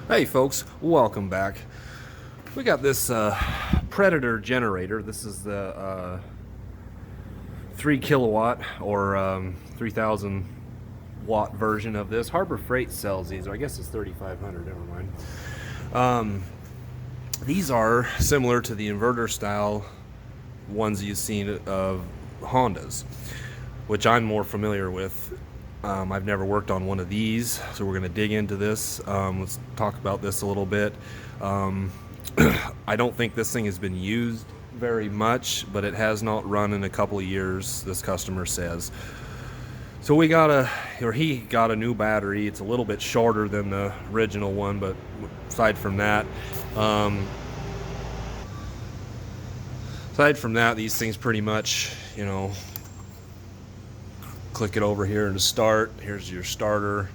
Hey folks, welcome back. We got this Predator generator. This is the 3 kilowatt or 3000 watt version of this. Harbor Freight sells these, or I guess it's 3500, never mind. These are similar to the inverter style ones you've seen of Hondas, which I'm more familiar with. I've never worked on one of these, so we're going to dig into this. Let's talk about this a little bit. I don't think this thing has been used very much, but it has not run in a couple of years, this customer says. So he got a new battery. It's a little bit shorter than the original one, but aside from that, these things pretty much, click it over here to start. Here's your starter.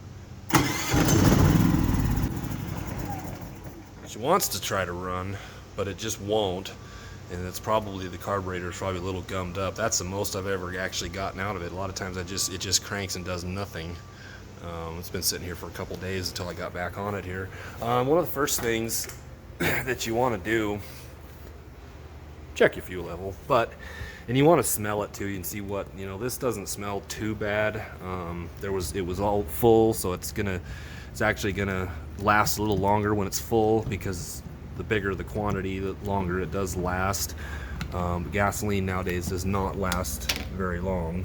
She wants to try to run, but it just won't. And it's probably the carburetor is probably a little gummed up. That's the most I've ever actually gotten out of it. A lot of times it just cranks and does nothing. It's been sitting here for a couple days until I got back on it here. One of the first things that you want to do, check your fuel level, and you want to smell it too. You can see what, this doesn't smell too bad. It was all full, so it's actually gonna last a little longer when it's full, because the bigger the quantity, the longer it does last. Gasoline nowadays does not last very long.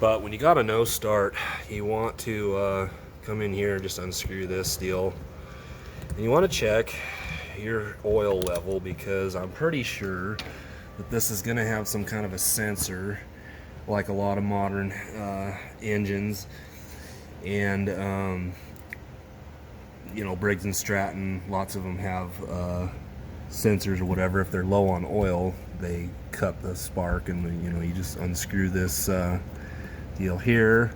But when you got a no start, you want to come in here and just unscrew this deal, and you want to check your oil level, because I'm pretty sure that this is going to have some kind of a sensor, like a lot of modern engines, and Briggs and Stratton, lots of them have sensors or whatever. If they're low on oil, they cut the spark, and you just unscrew this deal here,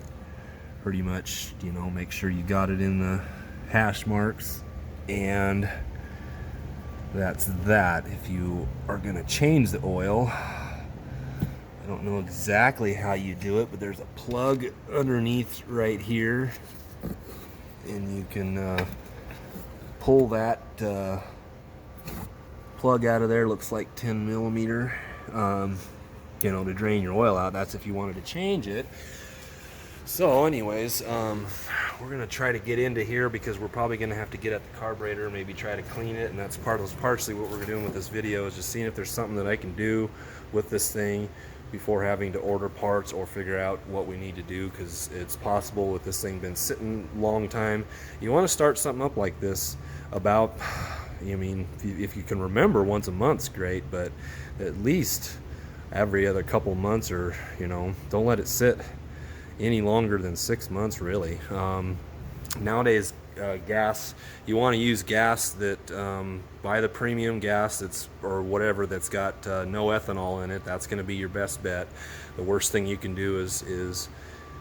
pretty much, make sure you got it in the hash marks, and that's that. If you are going to change the oil, I don't know exactly how you do it, but there's a plug underneath right here, and you can pull that plug out of there. Looks like 10 millimeter, to drain your oil out. That's if you wanted to change it. So anyways, we're going to try to get into here, because we're probably going to have to get at the carburetor, maybe try to clean it, and that's partially what we're doing with this video, is just seeing if there's something that I can do with this thing before having to order parts or figure out what we need to do, because it's possible with this thing been sitting a long time. You want to start something up like this about, if you can remember, once a month's great, but at least every other couple months, or don't let it sit any longer than 6 months, really. Nowadays, gas, you want to use gas that buy the premium gas or whatever that's got no ethanol in it. That's going to be your best bet. The worst thing you can do is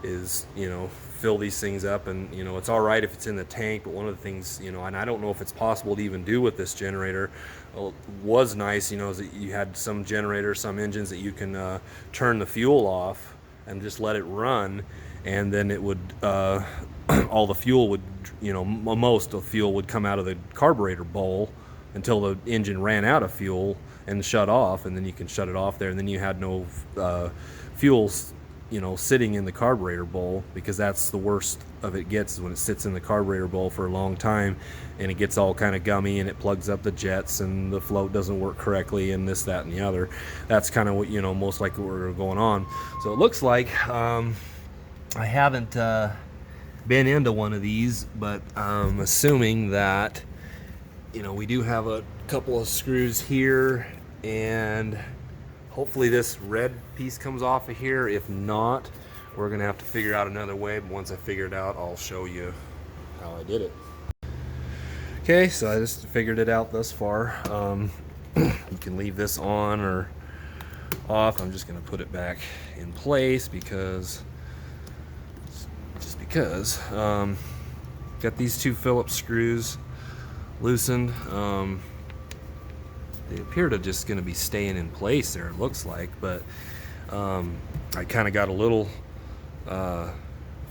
fill these things up, and it's all right if it's in the tank, but one of the things, and I don't know if it's possible to even do with this generator, was nice, is that you had some generators, some engines that you can turn the fuel off and just let it run, and then it would all the fuel would, most of the fuel would come out of the carburetor bowl until the engine ran out of fuel and shut off, and then you can shut it off there, and then you had no fuel sitting in the carburetor bowl, because that's the worst of it gets, is when it sits in the carburetor bowl for a long time and it gets all kind of gummy, and it plugs up the jets, and the float doesn't work correctly, and this, that, and the other. That's kind of what, most likely what we're going on. So it looks like I haven't been into one of these, but I'm assuming that we do have a couple of screws here, and hopefully this red piece comes off of here. If not, we're gonna have to figure out another way, but once I figure it out, I'll show you how I did it. Okay, so I just figured it out thus far. You can leave this on or off. I'm just gonna put it back in place, because got these two Phillips screws loosened. They appear to just going to be staying in place there, it looks like, but I kind of got a little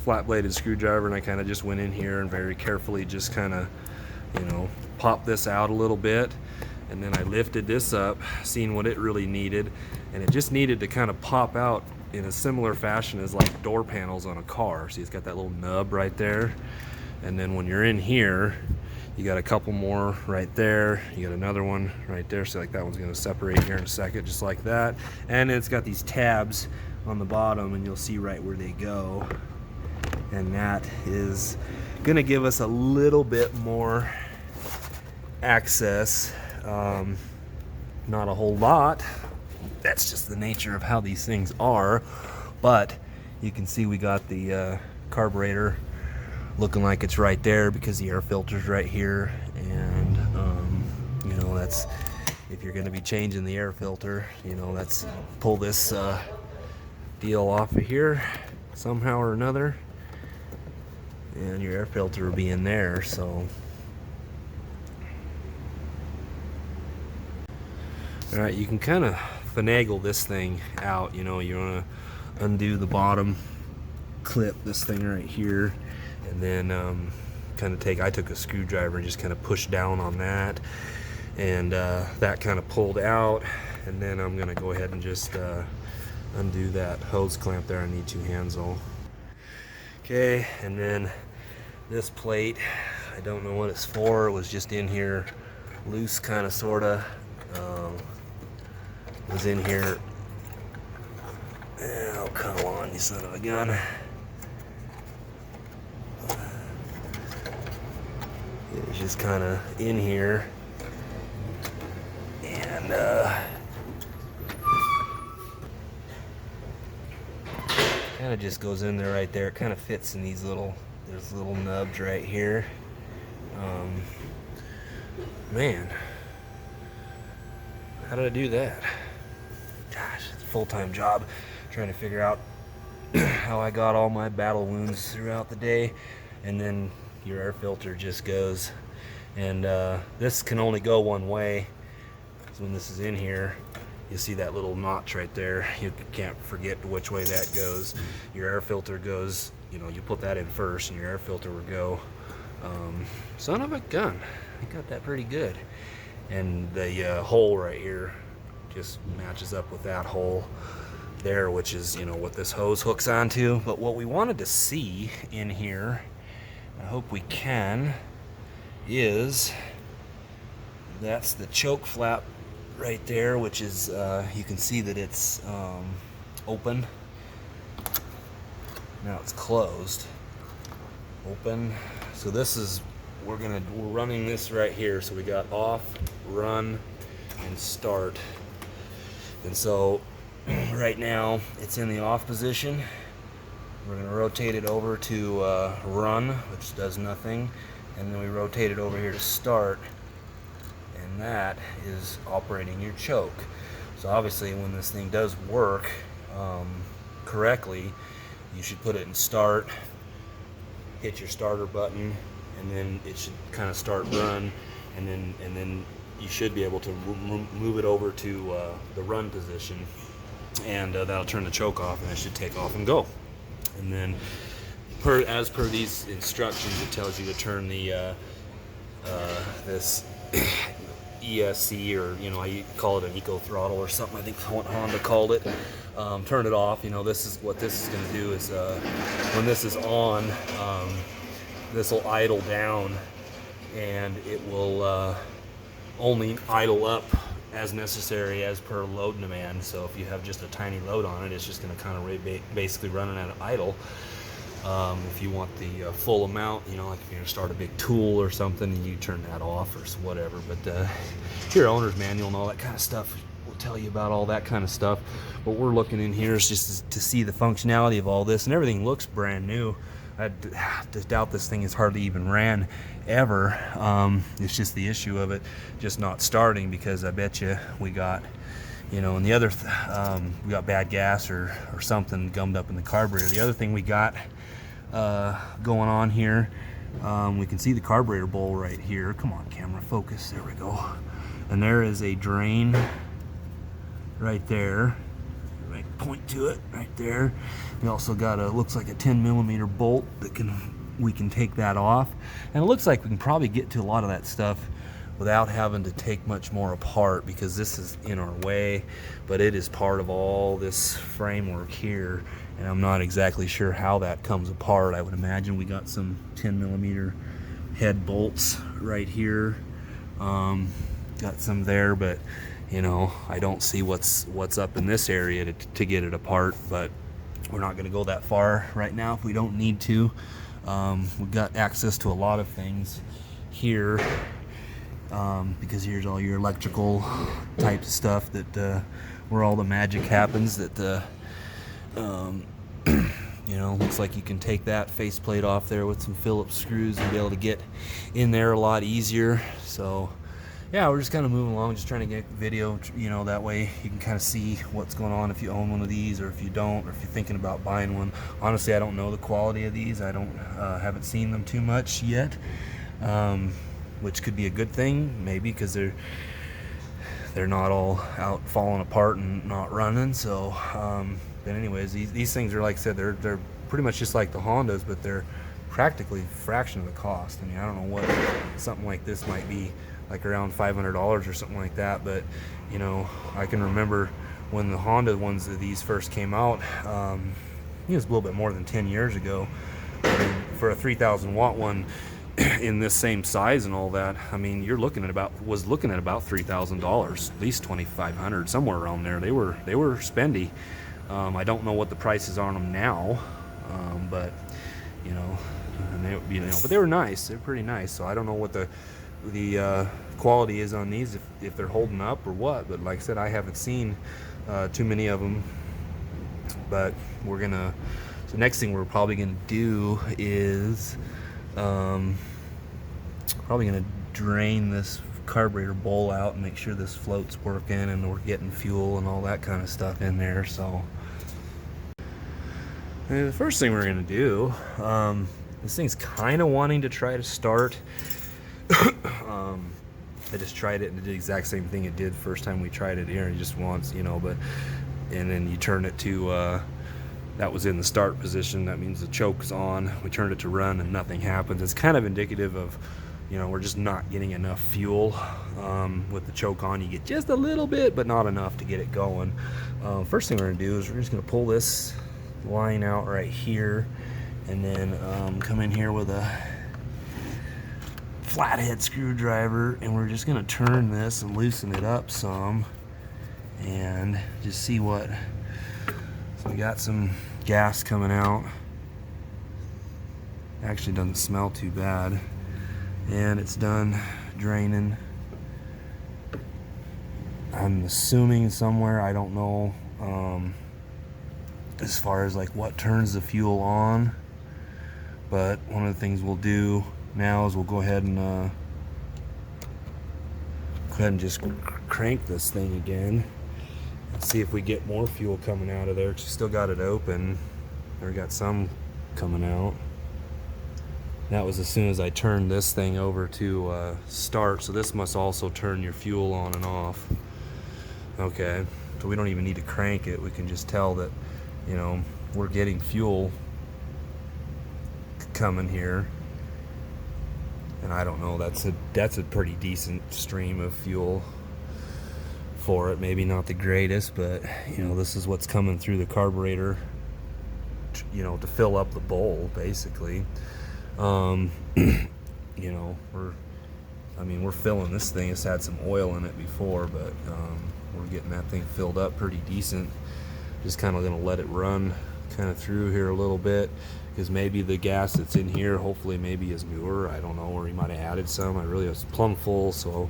flat bladed screwdriver, and I kind of just went in here and very carefully just kind of, you know, popped this out a little bit, and then I lifted this up, seeing what it really needed, and it just needed to kind of pop out in a similar fashion as like door panels on a car. See, it's got that little nub right there, and then when you're in here, you got a couple more right there, you got another one right there, so like that one's going to separate here in a second, just like that. And it's got these tabs on the bottom, and you'll see right where they go, and that is going to give us a little bit more access. Not a whole lot, that's just the nature of how these things are, but you can see we got the carburetor looking like it's right there because the air filter's right here, and you know, that's, if you're going to be changing the air filter, you know, that's pull this deal off of here somehow or another, and your air filter will be in there. So all right, you can kind of finagle this thing out. You know, you want to undo the bottom clip, this thing right here, and then kind of I took a screwdriver and just kind of pushed down on that, and that kind of pulled out, and then I'm going to go ahead and just undo that hose clamp there. I need 2 hands all. Okay, and then this plate, I don't know what it's for. It was just in here loose, kind of, sort of. Was in here. Oh, come on, you son of a gun. It was just kind of in here, and kind of just goes in there right there. It kind of fits in these there's little nubs right here. Man, how did I do that? Gosh, it's a full-time job trying to figure out how I got all my battle wounds throughout the day. And then your air filter just goes, and this can only go one way. So when this is in here, you see that little notch right there. You can't forget which way that goes. Your air filter goes, you know, you put that in first, and your air filter will go. Son of a gun, I got that pretty good. And the hole right here just matches up with that hole there, which is, you know, what this hose hooks onto. But what we wanted to see in here, I hope we can, is that's the choke flap right there, which is you can see that it's open. Now it's closed. Open. So this is, we're running this right here. So we got off, run, and start. And so right now it's in the off position. We're going to rotate it over to run, which does nothing, and then we rotate it over here to start, and that is operating your choke. So obviously when this thing does work correctly, you should put it in start, hit your starter button, and then it should kind of start run, and then you should be able to move it over to the run position, and that'll turn the choke off, and it should take off and go. And then as per these instructions, it tells you to turn the this ESC, or, you know, I call it an eco throttle or something, I think Honda called it. Turn it off. You know, this is what this is going to do is when this is on, this will idle down, and it will only idle up as necessary as per load demand. So if you have just a tiny load on it, it's just going to kind of basically run at an idle. If you want the full amount, you know, like if you're going to start a big tool or something, you turn that off or whatever. But your owner's manual and all that kind of stuff will tell you about all that kind of stuff. What we're looking in here is just to see the functionality of all this, and everything looks brand new. I doubt this thing has hardly even ran ever. It's just the issue of it just not starting, because I bet you we got, you know, and the other we got bad gas or something gummed up in the carburetor. The other thing we got going on here, we can see the carburetor bowl right here. Come on, camera, focus. There we go. And there is a drain right there. I can point to it right there. We also got a, looks like a 10mm bolt that we can take that off. And it looks like we can probably get to a lot of that stuff without having to take much more apart, because this is in our way, but it is part of all this framework here, and I'm not exactly sure how that comes apart. I would imagine we got some 10mm head bolts right here, got some there, but you know, I don't see what's up in this area to get it apart, but we're not going to go that far right now if we don't need to. We've got access to a lot of things here, because here's all your electrical type stuff that where all the magic happens. That you know, looks like you can take that faceplate off there with some Phillips screws and be able to get in there a lot easier. So yeah, we're just kind of moving along, just trying to get video, you know, that way you can kind of see what's going on if you own one of these, or if you don't, or if you're thinking about buying one. Honestly, I don't know the quality of these. I don't haven't seen them too much yet, which could be a good thing, maybe, because they're not all out falling apart and not running. So but anyways, these things are, like I said, they're pretty much just like the Hondas, but they're practically a fraction of the cost. I mean, I don't know what something like this might be, like around $500 or something like that. But you know, I can remember when the Honda ones of these first came out, it was a little bit more than 10 years ago. I mean, for a 3,000 watt one in this same size and all that, I mean, you're looking at about $3,000, at least $2,500, somewhere around there. They were spendy. I don't know what the prices are on them now, but you know, but they were nice. They're pretty nice. So I don't know what the quality is on these, if they're holding up or what. But like I said, I haven't seen too many of them. But we're gonna. So next thing we're probably gonna do is probably gonna drain this carburetor bowl out and make sure this float's working and we're getting fuel and all that kind of stuff in there. So the first thing we're gonna do, this thing's kind of wanting to try to start. I just tried it and it did the exact same thing it did first time we tried it here. It just wants, you know, but and then you turn it to that was in the start position. That means the choke's on. We turned it to run and nothing happens. It's kind of indicative of, you know, we're just not getting enough fuel. With the choke on, you get just a little bit, but not enough to get it going. First thing we're gonna do is we're just gonna pull this line out right here, and then come in here with a flathead screwdriver, and we're just gonna turn this and loosen it up some, and just see what. So we got some gas coming out. Actually doesn't smell too bad, and it's done draining. I'm assuming somewhere, I don't know, as far as like what turns the fuel on, but one of the things we'll do now is we'll go ahead and just crank this thing again and see if we get more fuel coming out of there. She still got it open, or got some coming out. That was as soon as I turned this thing over to start, so this must also turn your fuel on and off. Okay, so we don't even need to crank it. We can just tell that, you know, we're getting fuel coming here. And I don't know, that's a pretty decent stream of fuel for it. Maybe not the greatest, but you know, this is what's coming through the carburetor, you know, to fill up the bowl basically. You know, we're filling this thing. It's had some oil in it before, but we're getting that thing filled up pretty decent. Just kind of gonna let it run kind of through here a little bit, because maybe the gas that's in here, hopefully maybe is newer. I don't know, or he might have added some. I really was plumb full, so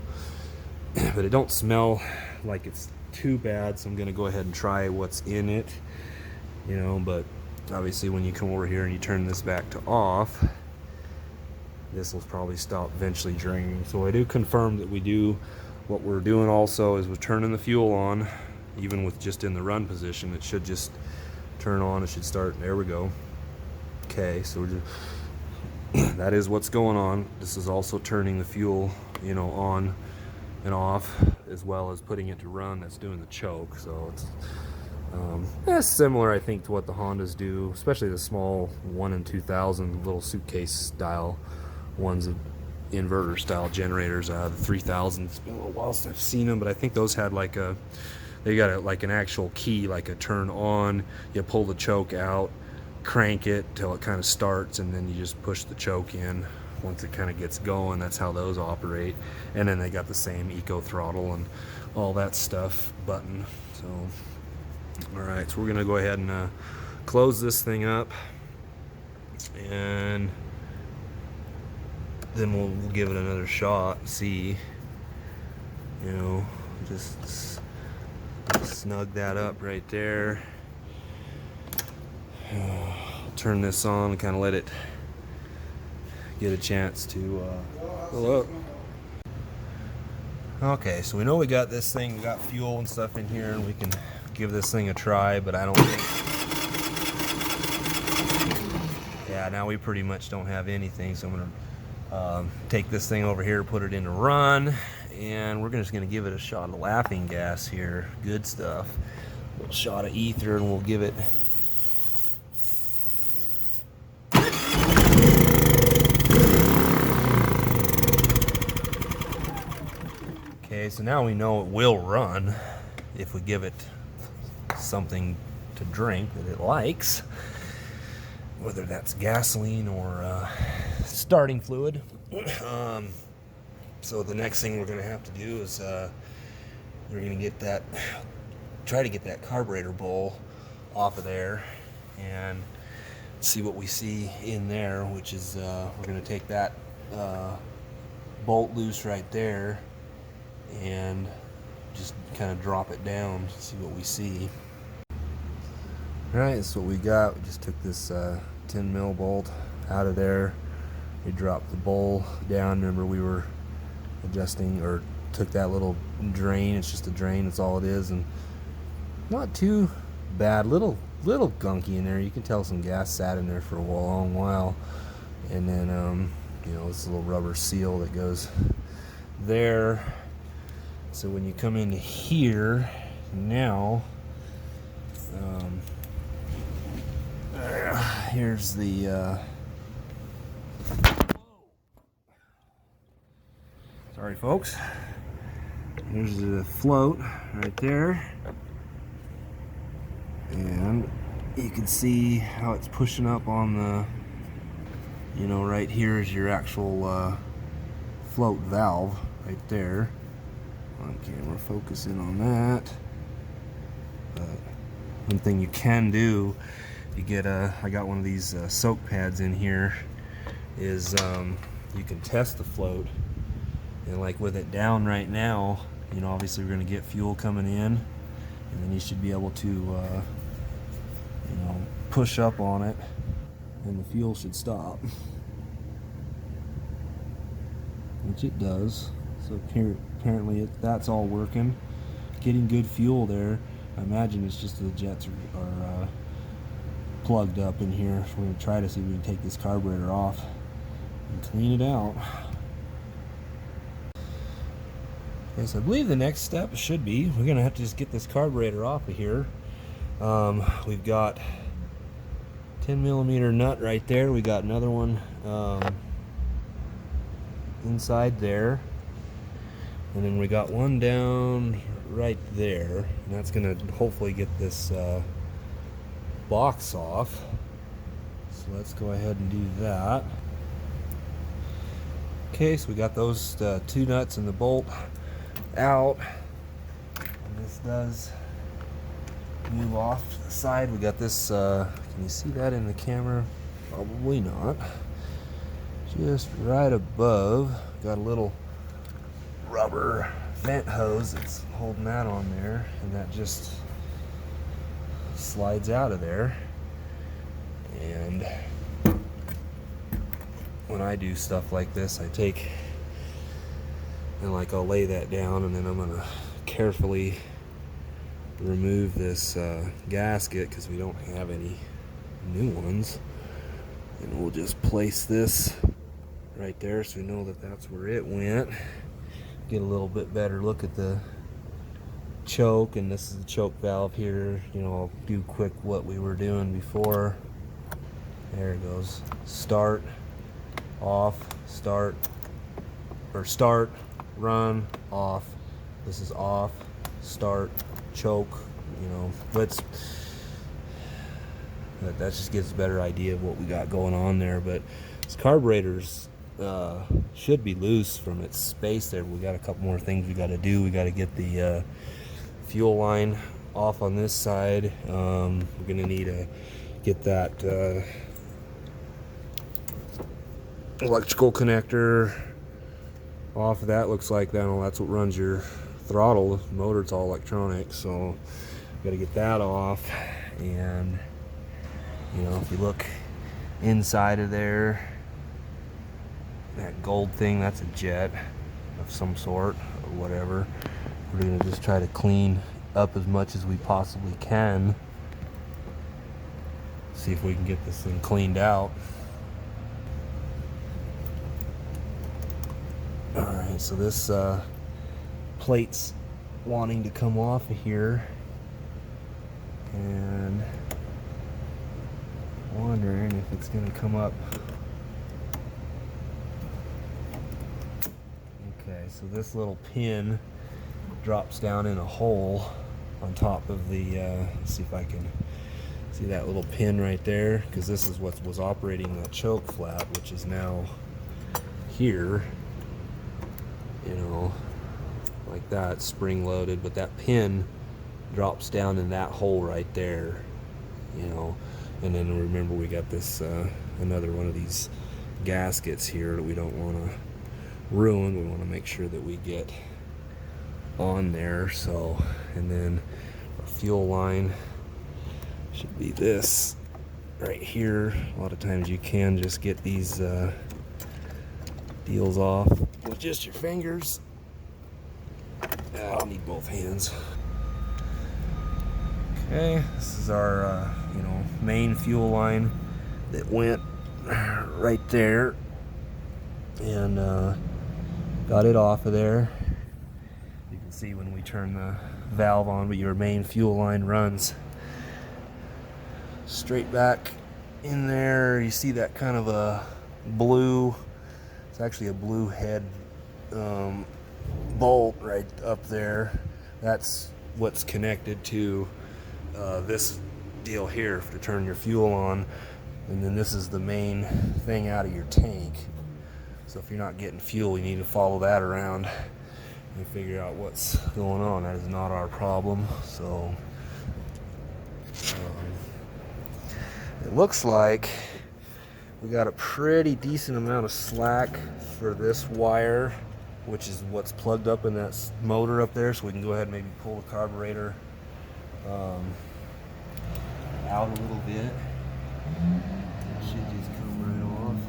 but it don't smell like it's too bad, so I'm gonna go ahead and try what's in it, you know. But obviously when you come over here and you turn this back to off, this will probably stop eventually draining. So I do confirm that we do what we're doing also is we're turning the fuel on. Even with just in the run position, it should just turn on. It should start. There we go. Okay, so we're just, that is what's going on. This is also turning the fuel, you know, on and off, as well as putting it to run. That's doing the choke. So it's That's similar, I think, to what the Hondas do, especially the small 1 in 2000 little suitcase style ones, inverter style generators. The 3000, it's been a little while since I've seen them, but I think those had like they got like an actual key, like a turn on. You pull the choke out, crank it till it kind of starts, and then you just push the choke in once it kind of gets going. That's how those operate. And then they got the same eco throttle and all that stuff button. So alright, so we're gonna go ahead and close this thing up, and then we'll give it another shot, see, you know, just snug that up right there. Turn this on and kind of let it get a chance to fill up. Okay, so we know we got this thing, we got fuel and stuff in here, and we can give this thing a try, but I don't think, yeah, now we pretty much don't have anything, so I'm gonna take this thing over here, put it in a run, and we're just gonna give it a shot of laughing gas here. Good stuff. A little shot of ether, and we'll give it. Okay, so now we know it will run if we give it something to drink that it likes, whether that's gasoline or starting fluid. So the next thing we're going to have to do is we're going to try to get that carburetor bowl off of there and see what we see in there, which is we're going to take that bolt loose right there and just kind of drop it down, see what we see. Alright, that's what we got. We just took this 10 mil bolt out of there. We dropped the bowl down. Remember, we were adjusting, or took that little drain. It's just a drain, that's all it is, and not too bad. Little gunky in there. You can tell some gas sat in there for a long while. And then you know, this little rubber seal that goes there. So when you come into here now, here's the sorry folks, here's the float right there, and you can see how it's pushing up on the, you know, right here is your actual float valve right there. On camera, focus in on that. But one thing you can do, you get I got one of these soak pads in here, is you can test the float, and like with it down right now, you know, obviously we're going to get fuel coming in, and then you should be able to you know, push up on it and the fuel should stop, which it does. So apparently that's all working, getting good fuel there. I imagine it's just the jets are plugged up in here. So we're going to try to see if we can take this carburetor off and clean it out. Okay, so I believe the next step should be, we're going to have to just get this carburetor off of here. We've got 10 millimeter nut right there. We got another one inside there. And then we got one down right there, and that's going to hopefully get this box off. So let's go ahead and do that. Okay, so we got those two nuts and the bolt out. And this does move off to the side. We got this, can you see that in the camera? Probably not. Just right above, got a little rubber vent hose that's holding that on there, and that just slides out of there. And when I do stuff like this, I take and like I'll lay that down, and then I'm gonna carefully remove this gasket because we don't have any new ones, and we'll just place this right there so we know that that's where it went. Get a little bit better look at the choke, and this is the choke valve here. You know, I'll do quick what we were doing before. There it goes. Start, off, start, or start, run, off. This is off, start, choke. You know, that just gives a better idea of what we got going on there. But this carburetor's should be loose from its space there. We got a couple more things we got to do. We got to get the fuel line off on this side. We're gonna need to get that electrical connector off of that. Looks like that's what runs your throttle. The motor, it's all electronic, so got to get that off. And you know, if you look inside of there, that gold thing, that's a jet of some sort or whatever. We're gonna just try to clean up as much as we possibly can. See if we can get this thing cleaned out. Alright, so this plate's wanting to come off of here, and wondering if it's going to come up. Okay, so this little pin drops down in a hole on top of the let's see if I can see that little pin right there, because this is what was operating that choke flap, which is now here, you know, like that, spring loaded, but that pin drops down in that hole right there, you know. And then remember, we got this another one of these gaskets here that we don't want to ruin. We want to make sure that we get on there. So, and then our fuel line should be this right here. A lot of times you can just get these deals off with just your fingers. I'll need both hands. Okay, this is our you know, main fuel line that went right there, and got it off of there. You can see when we turn the valve on, but your main fuel line runs straight back in there. You see that kind of a blue, it's actually a blue head bolt right up there. That's what's connected to this deal here to turn your fuel on, and then this is the main thing out of your tank. So if you're not getting fuel, you need to follow that around and figure out what's going on. That is not our problem. So it looks like we got a pretty decent amount of slack for this wire, which is what's plugged up in that motor up there. So we can go ahead and maybe pull the carburetor out a little bit. It should just come right off.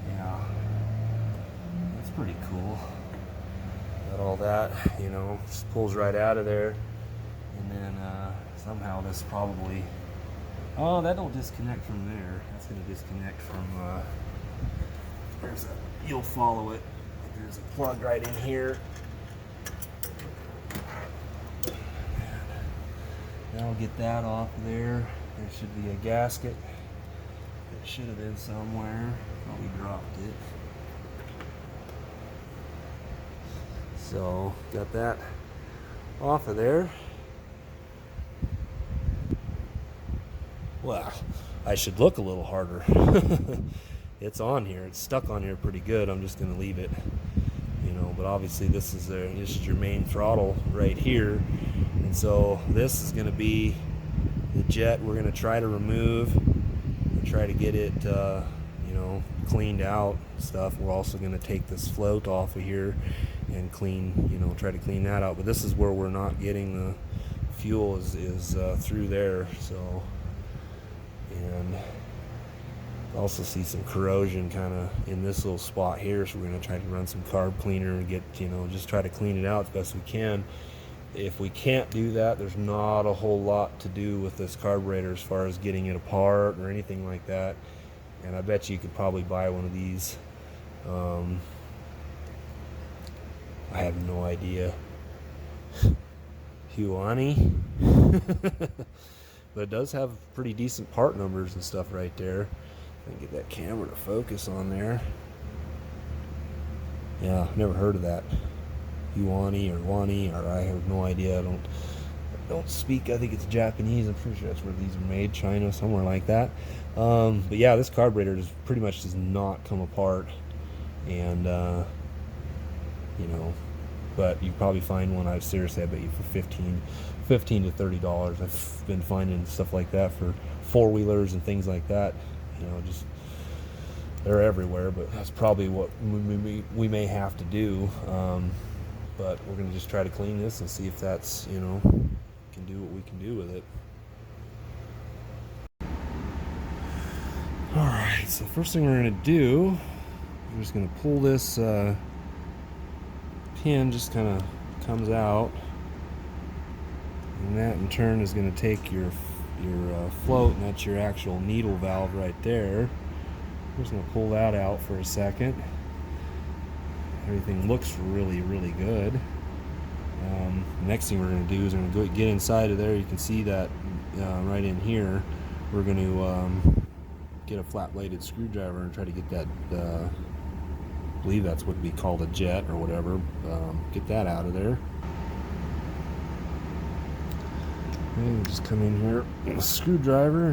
Yeah, that's pretty cool. Got all that, you know, just pulls right out of there. And then somehow this probably, oh, that don't disconnect from there. That's going to disconnect from you'll follow it. There's a plug right in here. Now we'll get that off of there. There should be a gasket. It should have been somewhere. Probably dropped it. So got that off of there. Well, I should look a little harder. It's on here. It's stuck on here pretty good. I'm just going to leave it, you know. But obviously, this is your main throttle right here, and so this is going to be the jet. We're going to try to remove, and try to get it, you know, cleaned out. Stuff. We're also going to take this float off of here and clean, you know, try to clean that out. But this is where we're not getting the fuel is through there. So, and also see some corrosion kind of in this little spot here, so we're going to try to run some carb cleaner and get, you know, just try to clean it out as best we can. If we can't do that, there's not a whole lot to do with this carburetor as far as getting it apart or anything like that. And I bet you could probably buy one of these I have no idea. Huani. But it does have pretty decent part numbers and stuff right there. I can get that camera to focus on there. Yeah, never heard of that. Huani or Wani, or I have no idea. I don't speak. I think it's Japanese. I'm pretty sure that's where these are made, China, somewhere like that. But yeah, this carburetor pretty much does not come apart, and you know, but you probably find one. I seriously, I bet you for $15 to $30. I've been finding stuff like that for four-wheelers and things like that. You know, just they're everywhere. But that's probably what we may have to do. But we're gonna just try to clean this and see if that's, you know, can do what we can do with it. All right. So first thing we're gonna do, we're just gonna pull this pin. Just kind of comes out. And that in turn is going to take your float, and that's your actual needle valve right there. I'm just going to pull that out for a second. Everything looks really, really good. Next thing we're going to do is we're going to get inside of there. You can see that right in here. We're going to get a flat-bladed screwdriver and try to get that, I believe that's what we call a jet or whatever, get that out of there. And just come in here with a screwdriver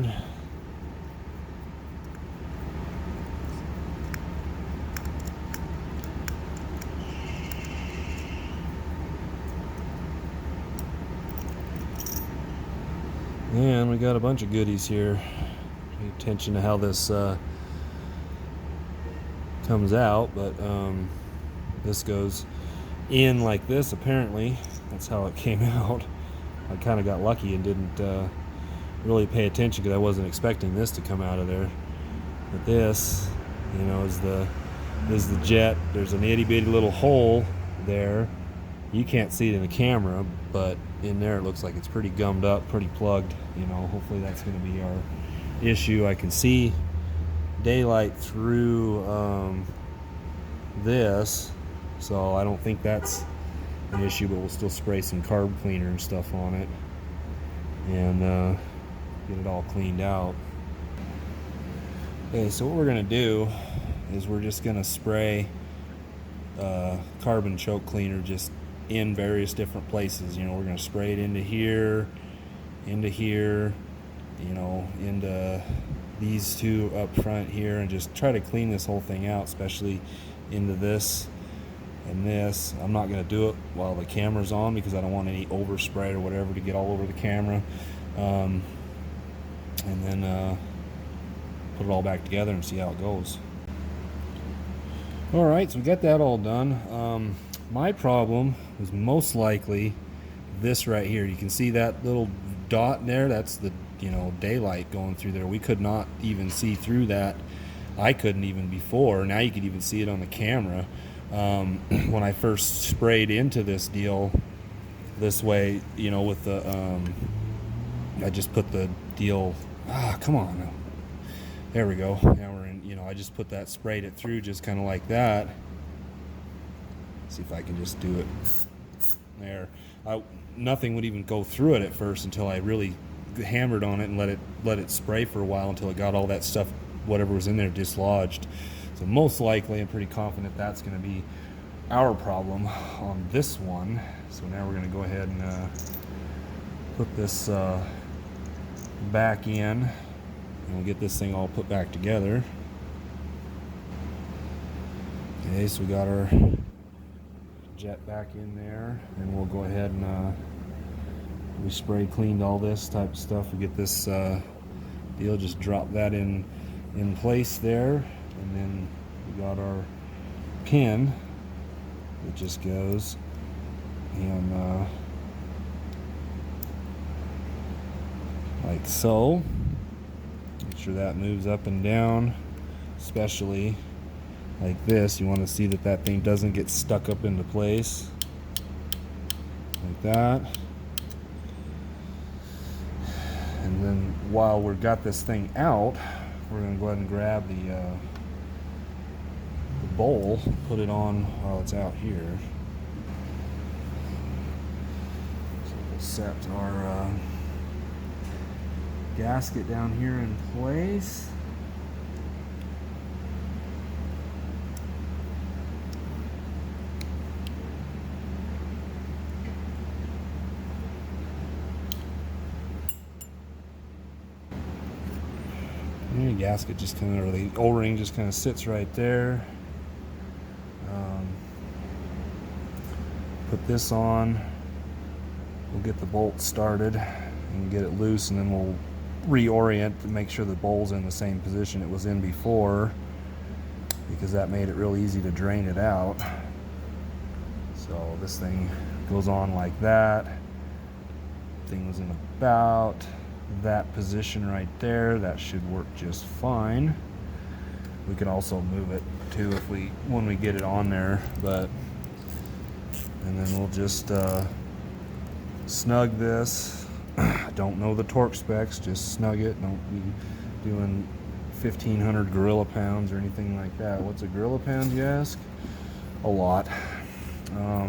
and we got a bunch of goodies here. Pay attention to how this comes out, but this goes in like this. Apparently that's how it came out. I kind of got lucky and didn't really pay attention because I wasn't expecting this to come out of there. But this, you know, is the jet. There's an itty bitty little hole there. You can't see it in the camera, but in there it looks like it's pretty gummed up, pretty plugged. You know, hopefully that's going to be our issue. I can see daylight through this, so I don't think that's an issue, but we'll still spray some carb cleaner and stuff on it and get it all cleaned out. Okay, so what we're going to do is we're just going to spray carbon choke cleaner just in various different places. You know, we're going to spray it into here, you know, into these two up front here, and just try to clean this whole thing out, especially into this and this. I'm not going to do it while the camera's on because I don't want any overspray or whatever to get all over the camera. And then put it all back together and see how it goes. Alright, so we got that all done. My problem was most likely this right here. You can see that little dot there, that's the, you know, daylight going through there. We could not even see through that. I couldn't even before. Now you could even see it on the camera. When I first sprayed into this deal this way, you know, with the I just put the deal, come on, there we go. Now we're in, you know, I just put that, sprayed it through just kind of like that. See if I can just do it there. Nothing would even go through it at first until I really hammered on it and let it spray for a while until it got all that stuff, whatever was in there, dislodged. So most likely, I'm pretty confident that's going to be our problem on this one. So now we're going to go ahead and put this back in, and we'll get this thing all put back together. Okay, so we got our jet back in there, and we'll go ahead and we spray cleaned all this type of stuff. We get this deal, just drop that in place there, and then we got our pin that just goes and like so. Make sure that moves up and down, especially like this. You want to see that that thing doesn't get stuck up into place like that. And then while we've got this thing out, we're going to go ahead and grab the bowl, put it on while it's out here. So we'll set our gasket down here in place. And the gasket just kind of, or the O-ring just kind of sits right there. Put this on. We'll get the bolt started and get it loose, and then we'll reorient to make sure the bowl's in the same position it was in before, because that made it real easy to drain it out. So this thing goes on like that. Thing was in about that position right there. That should work just fine. We can also move it too if when we get it on there, and then we'll just snug this. Don't know the torque specs, just snug it. Don't be doing 1,500 gorilla pounds or anything like that. What's a gorilla pound, you ask? A lot.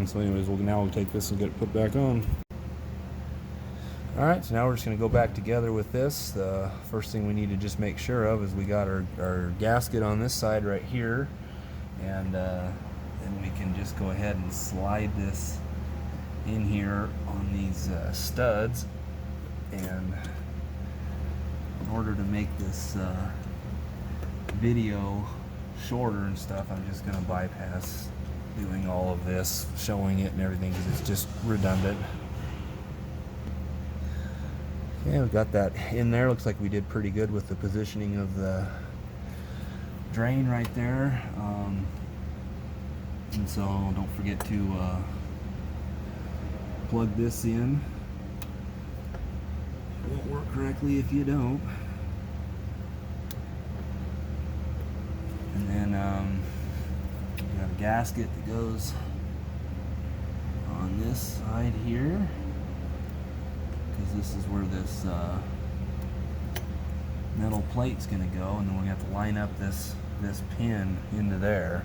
So anyways, we'll take this and get it put back on. Alright, so now we're just going to go back together with this. The first thing we need to just make sure of is we got our gasket on this side right here, and then we can just go ahead and slide this in here on these studs. And in order to make this video shorter and stuff, I'm just going to bypass doing all of this, showing it and everything, because it's just redundant. Yeah, we got that in there. Looks like we did pretty good with the positioning of the drain right there. And so don't forget to plug this in. It won't work correctly if you don't. And then we have a gasket that goes on this side here, because this is where this metal plate's going to go, and then we have to line up this pin into there.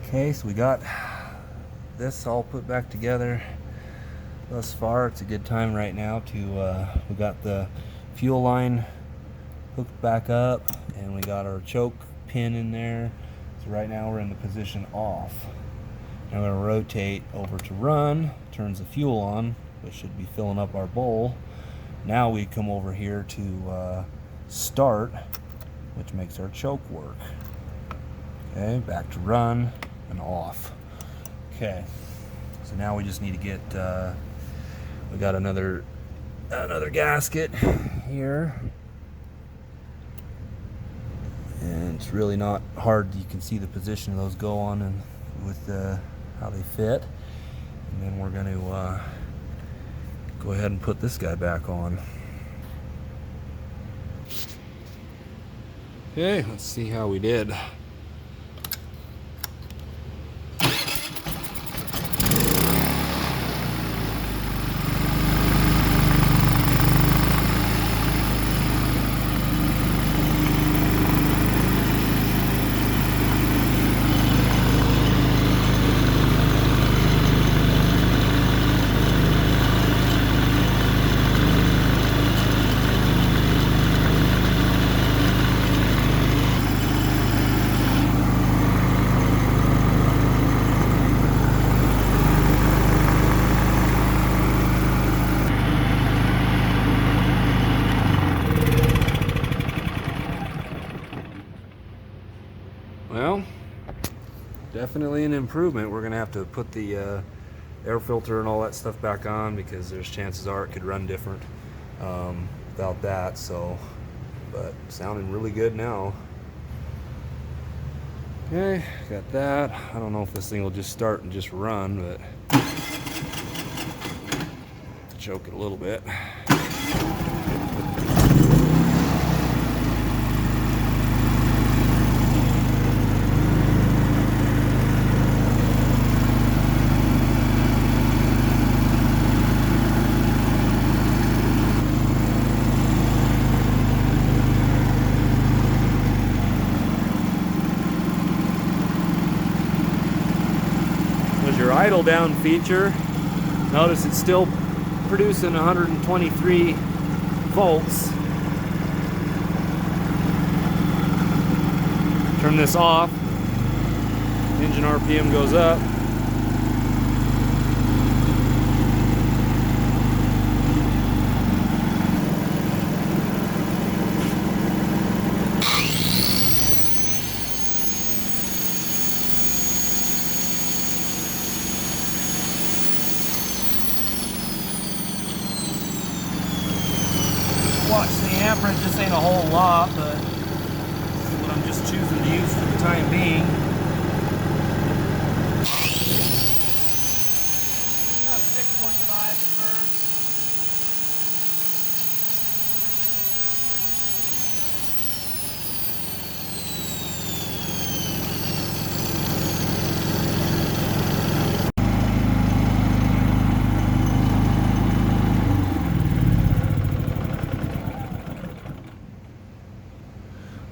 Okay, so we got this all put back together thus far. It's a good time right now to we got the fuel line hooked back up, and we got our choke pin in there. So right now we're in the position off. Now we're going to rotate over to run, turns the fuel on, which should be filling up our bowl. Now we come over here to start, which makes our choke work. Okay, back to run and off. Okay, so now we just need to get, we got another gasket here. And it's really not hard. You can see the position those go on and with how they fit. And then we're going to go ahead and put this guy back on. Okay, let's see how we did. Well, definitely an improvement. We're going to have to put the air filter and all that stuff back on, because there's chances are it could run different without that. So, but sounding really good now. Okay, got that. I don't know if this thing will just start and just run, but choke it a little bit. wheel down feature. Notice it's still producing 123 volts. Turn this off, engine RPM goes up. Watch the amperage, this ain't a whole lot, but this is what I'm just choosing to use for the time being. About 6.5 at first.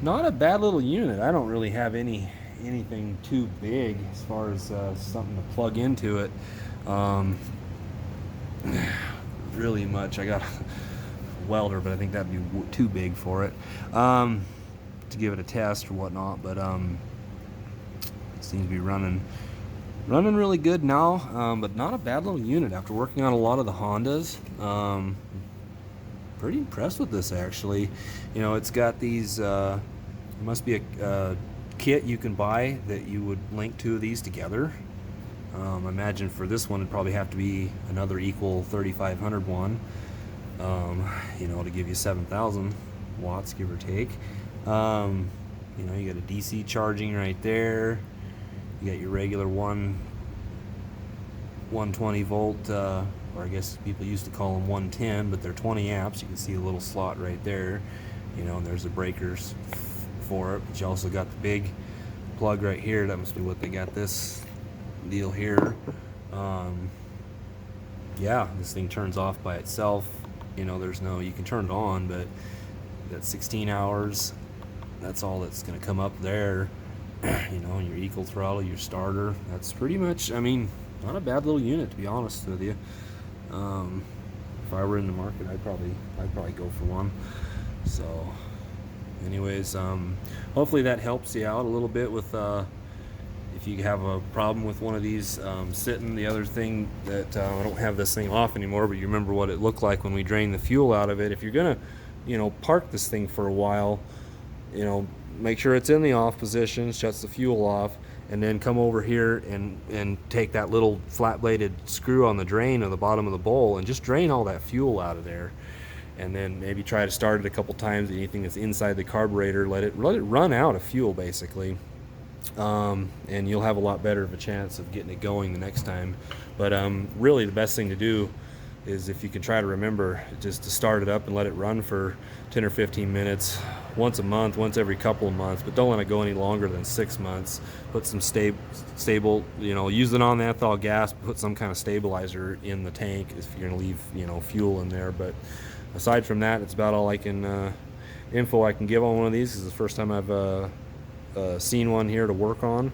Not a bad little unit. I don't really have anything too big as far as something to plug into it. Really much. I got a welder, but I think that'd be too big for it to give it a test or whatnot. But it seems to be running really good now. But not a bad little unit after working on a lot of the Hondas. Pretty impressed with this, actually. You know, it's got these it must be a kit you can buy that you would link two of these together. I imagine for this one it'd probably have to be another equal 3500 one, you know, to give you 7,000 watts, give or take. You know, you got a DC charging right there. You got your regular 120 volt, or I guess people used to call them 110, but they're 20 amps. You can see a little slot right there. You know, and there's the breakers for it. But you also got the big plug right here. That must be what they got this deal here. Yeah, this thing turns off by itself. You know, there's no, you can turn it on, but you got 16 hours. That's all that's going to come up there. You know, your equal throttle, your starter. That's pretty much, I mean, not a bad little unit, to be honest with you. If I were in the market, I'd probably go for one. So anyways, hopefully that helps you out a little bit with if you have a problem with one of these sitting. The other thing that I don't have this thing off anymore, but you remember what it looked like when we drained the fuel out of it. If you're gonna, you know, park this thing for a while, you know, make sure it's in the off position, shuts the fuel off, and then come over here and take that little flat bladed screw on the drain of the bottom of the bowl and just drain all that fuel out of there. And then maybe try to start it a couple times. Anything that's inside the carburetor, let it run out of fuel, basically, and you'll have a lot better of a chance of getting it going the next time. But really the best thing to do is, if you can try to remember, just to start it up and let it run for 10 or 15 minutes once a month, once every couple of months, but don't let it go any longer than 6 months. Put some stable, you know, use the non-ethanol gas, put some kind of stabilizer in the tank if you're gonna leave, you know, fuel in there. But aside from that, it's about all I can info I can give on one of these. This is the first time I've seen one here to work on,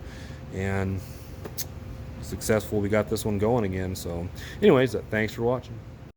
and successful. We got this one going again. So anyways, thanks for watching.